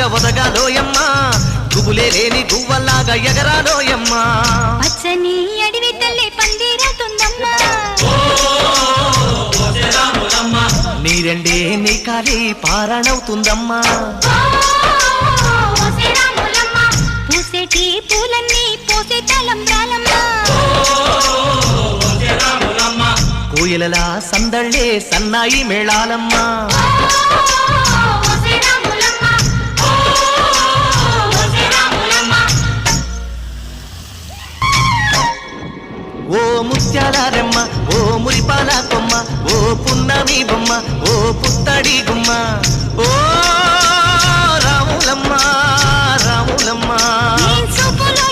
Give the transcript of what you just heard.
గువ్వలాగా ఒదగాలోయమ్మ గుబులే లేని గువ్వలాగా ఎగరాలోయమ్మ పచ్చని అడవి తల్లి పందిరవుతుందమ్మా నీరెండే నీ కాలి పారణవుతుందమ్మా పూసేటి పూలన్నీ పోసే తలంబ్రాలమ్మా కోయిలలా సందళ్ళే సన్నాయి మేళాలమ్మా ఓ ముత్యాలారమ్మ ఓ మురిపాల కొమ్మ ఓ పున్నమి బొమ్మ ఓ పుత్తడి గుమ్మ ఓ రాములమ్మ రాములమ్మ చూపులో